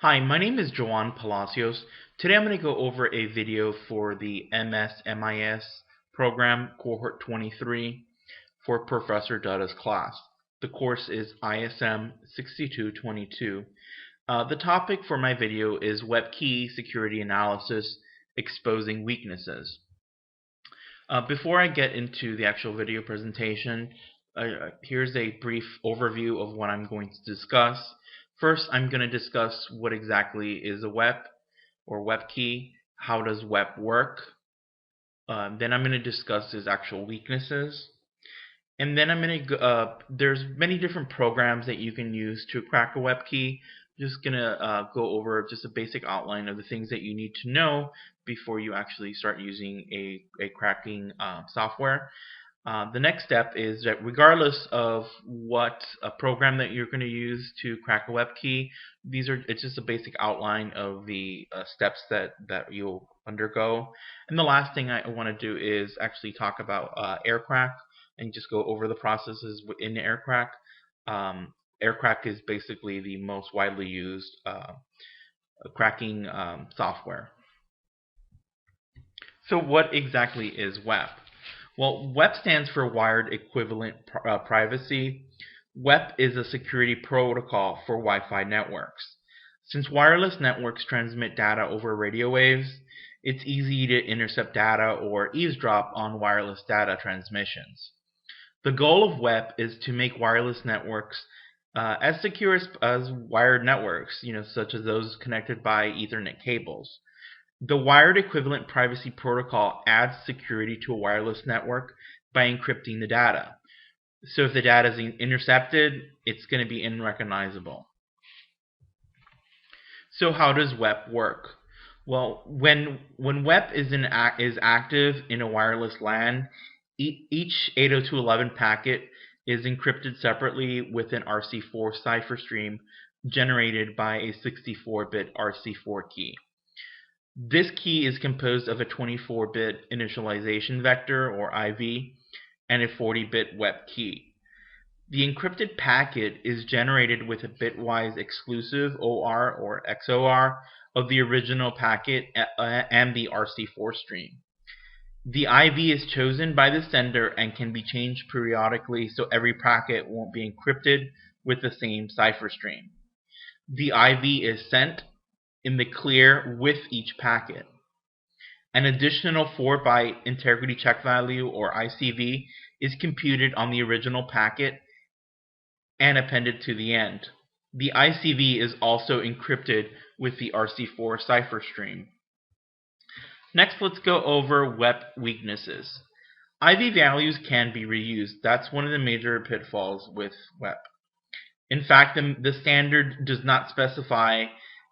Hi, my name is Joan Palacios. Today I'm going to go over a video for the MS-MIS program, Cohort 23, for Professor Dutta's class. The course is ISM 6222. The topic for my video is WEP Key Security Analysis, Exposing Weaknesses. Before I get into the actual video presentation, here's a brief overview of what I'm going to discuss. First, I'm going to discuss what exactly is a WEP or WEP key, how does WEP work. Then I'm going to discuss its actual weaknesses. And then I'm going to there's many different programs that you can use to crack a WEP key. I'm just going to go over just a basic outline of the things that you need to know before you actually start using a cracking software. The next step is that regardless of what program that you're going to use to crack a WEP key, it's just a basic outline of the steps that you'll undergo. And the last thing I want to do is actually talk about aircrack and just go over the processes in aircrack. Aircrack is basically the most widely used cracking software. So what exactly is WEP? Well, WEP stands for Wired Equivalent Privacy. WEP is a security protocol for Wi-Fi networks. Since wireless networks transmit data over radio waves, it's easy to intercept data or eavesdrop on wireless data transmissions. The goal of WEP is to make wireless networks as secure as wired networks, such as those connected by Ethernet cables. The Wired Equivalent Privacy Protocol adds security to a wireless network by encrypting the data. So if the data is intercepted, it's going to be unrecognizable. So how does WEP work? Well, when WEP is active in a wireless LAN, each 802.11 packet is encrypted separately with an RC4 cipher stream generated by a 64-bit RC4 key. This key is composed of a 24-bit initialization vector, or IV, and a 40-bit WEP key. The encrypted packet is generated with a bitwise exclusive OR or XOR of the original packet and the RC4 stream. The IV is chosen by the sender and can be changed periodically so every packet won't be encrypted with the same cipher stream. The IV is sent in the clear with each packet. An additional 4-byte integrity check value, or ICV, is computed on the original packet and appended to the end. The ICV is also encrypted with the RC4 cipher stream. Next, let's go over WEP weaknesses. IV values can be reused. That's one of the major pitfalls with WEP. In fact, the standard does not specify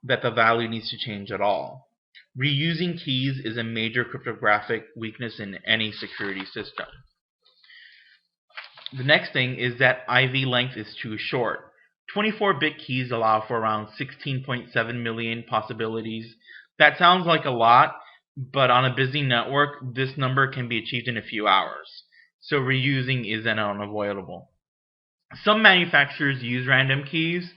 that the value needs to change at all. Reusing keys is a major cryptographic weakness in any security system. The next thing is that IV length is too short. 24-bit keys allow for around 16.7 million possibilities. That sounds like a lot, but on a busy network, this number can be achieved in a few hours. So reusing is unavoidable. Some manufacturers use random keys.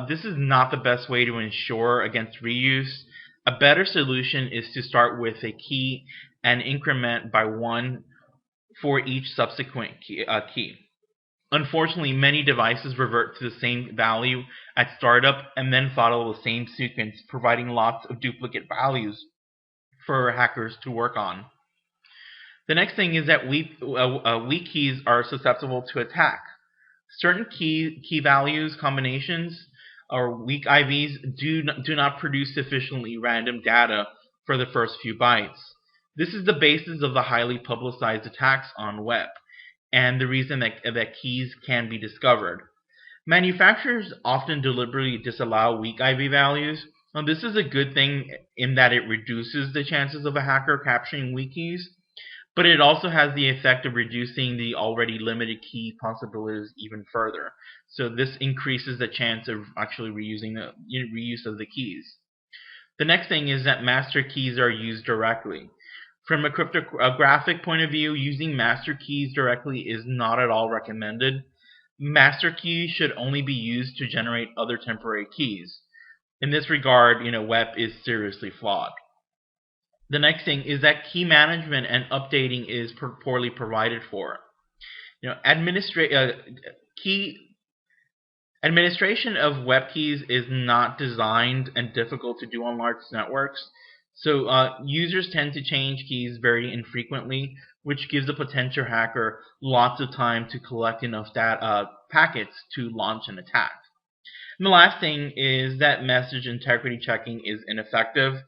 This is not the best way to ensure against reuse. A better solution is to start with a key and increment by 1 for each subsequent key. Unfortunately, many devices revert to the same value at startup and then follow the same sequence, providing lots of duplicate values for hackers to work on. The next thing is that weak keys are susceptible to attack. Certain key values combinations or weak IVs do not produce sufficiently random data for the first few bytes. This is the basis of the highly publicized attacks on WEP and the reason that keys can be discovered. Manufacturers often deliberately disallow weak IV values. Now, this is a good thing in that it reduces the chances of a hacker capturing weak keys, but it also has the effect of reducing the already limited key possibilities even further. So this increases the chance of actually reuse of the keys. The next thing is that master keys are used directly. From a cryptographic point of view, using master keys directly is not at all recommended. Master keys should only be used to generate other temporary keys. In this regard, WEP is seriously flawed. The next thing is that key management and updating is poorly provided for. Key administration of web keys is not designed and difficult to do on large networks. So users tend to change keys very infrequently, which gives a potential hacker lots of time to collect enough packets to launch an attack. And the last thing is that message integrity checking is ineffective.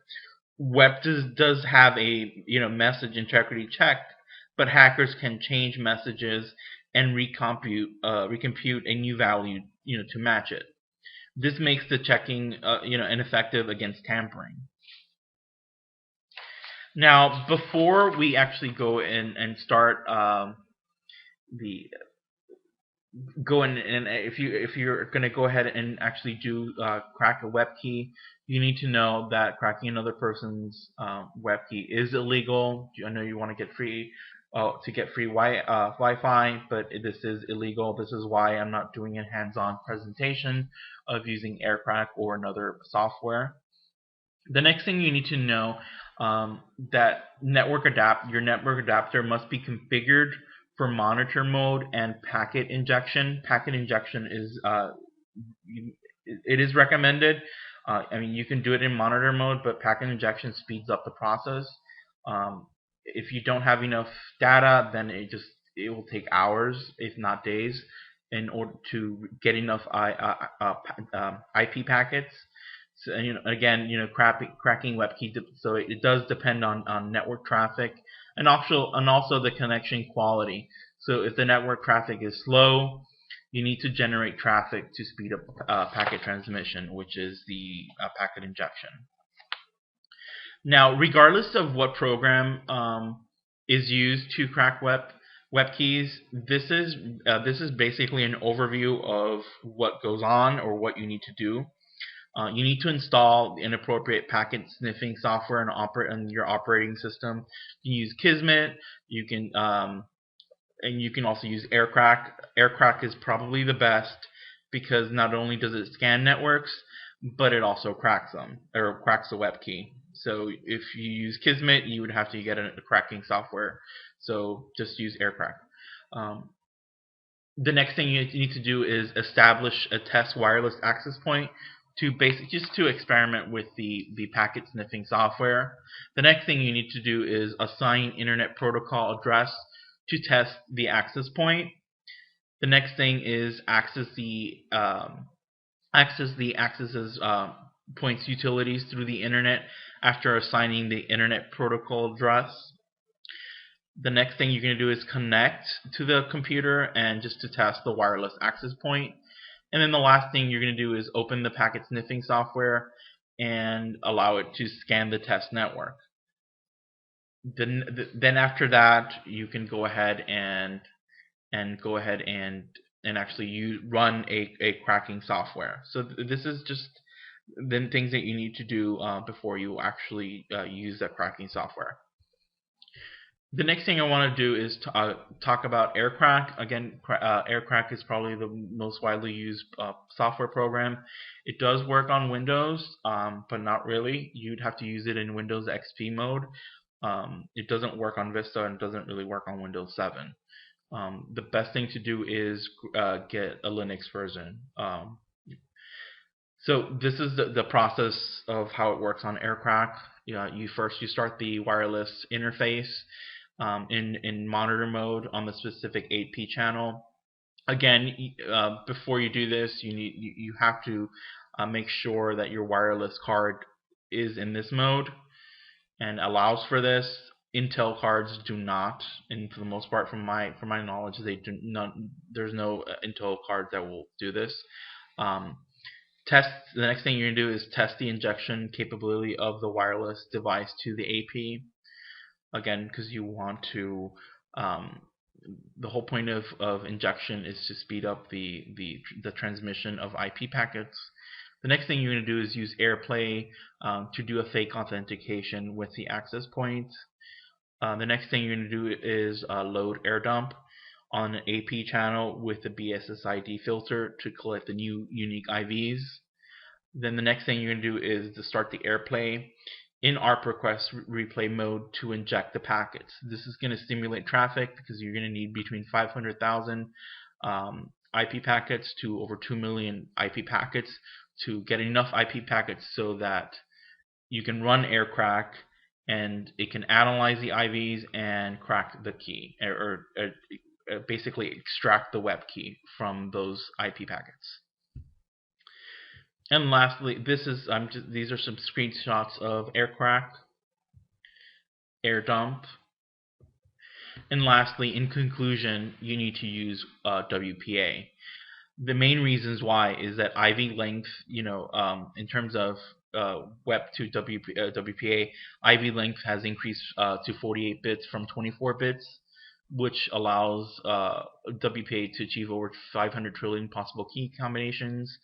Web does have a message integrity check, but hackers can change messages and recompute a new value to match it. This makes the checking ineffective against tampering. Now, before we actually go in and start if you're going to go ahead and actually do crack a web key, you need to know that cracking another person's web key is illegal. I know you want to get free Wi-Fi, but this is illegal. This is why I'm not doing a hands-on presentation of using AirCrack or another software. The next thing you need to know that your network adapter must be configured for monitor mode and packet injection. Packet injection is it is recommended. I mean, you can do it in monitor mode, but packet injection speeds up the process. If you don't have enough data, then it will take hours, if not days, in order to get enough IP packets. So, again, cracking WebKey, so it does depend on network traffic and also the connection quality. So if the network traffic is slow, you need to generate traffic to speed up packet transmission, which is the packet injection. Now, regardless of what program is used to crack web keys, this is basically an overview of what goes on or what you need to do. You need to install an appropriate packet sniffing software and on your operating system. You use Kismet. You can and you can also use AirCrack. AirCrack is probably the best because not only does it scan networks, but it also cracks them, or cracks the web key. So if you use Kismet, you would have to get a cracking software. So just use AirCrack. The next thing you need to do is establish a test wireless access point just to experiment with the packet sniffing software. The next thing you need to do is assign internet protocol address to test the access point. The next thing is access the accesses points utilities through the internet after assigning the internet protocol address. The next thing you're going to do is connect to the computer and just to test the wireless access point. And then the last thing you're going to do is open the packet sniffing software and allow it to scan the test network. Then after that, you can go ahead and actually run a cracking software. So this is just the things that you need to do before you actually use that cracking software. The next thing I want to do is talk about AirCrack. Again, AirCrack is probably the most widely used software program. It does work on Windows, but not really. You'd have to use it in Windows XP mode. It doesn't work on Vista and doesn't really work on Windows 7. The best thing to do is get a Linux version. So this is the process of how it works on AirCrack. You start the wireless interface in monitor mode on the specific 8P channel. Again, before you do this, you have to make sure that your wireless card is in this mode and allows for this. Intel cards do not, and for the most part, from my knowledge, they do not. There's no Intel cards that will do this. The next thing you're gonna do is test the injection capability of the wireless device to the AP. Again, because you want to. The whole point of injection is to speed up the transmission of IP packets. The next thing you're going to do is use AirPlay to do a fake authentication with the access point. The next thing you're going to do is load AirDump on an AP channel with the BSSID filter to collect the new unique IVs. Then the next thing you're going to do is to start the airplay in ARP request replay mode to inject the packets. This is going to stimulate traffic because you're going to need between 500,000 IP packets to over 2 million IP packets to get enough IP packets so that you can run aircrack and it can analyze the IVs and crack the key, or basically extract the WEP key from those IP packets. And lastly, these are some screenshots of aircrack, air dump, and lastly, in conclusion, you need to use WPA. The main reasons why is that IV length, in terms of WEP to WPA, IV length has increased to 48 bits from 24 bits, which allows WPA to achieve over 500 trillion possible key combinations,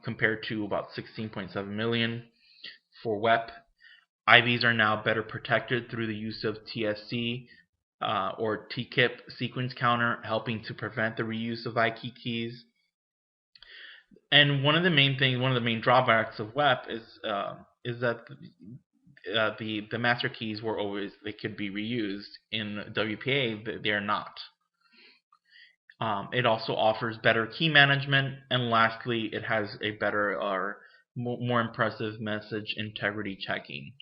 compared to about 16.7 million for WEP. IVs are now better protected through the use of TSC or TKIP sequence counter, helping to prevent the reuse of IKEY keys. And one of the main drawbacks of WEP is that the master keys they could be reused. In WPA, they are not. It also offers better key management, and lastly, it has a better or more impressive message integrity checking.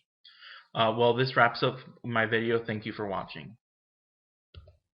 Well, this wraps up my video. Thank you for watching.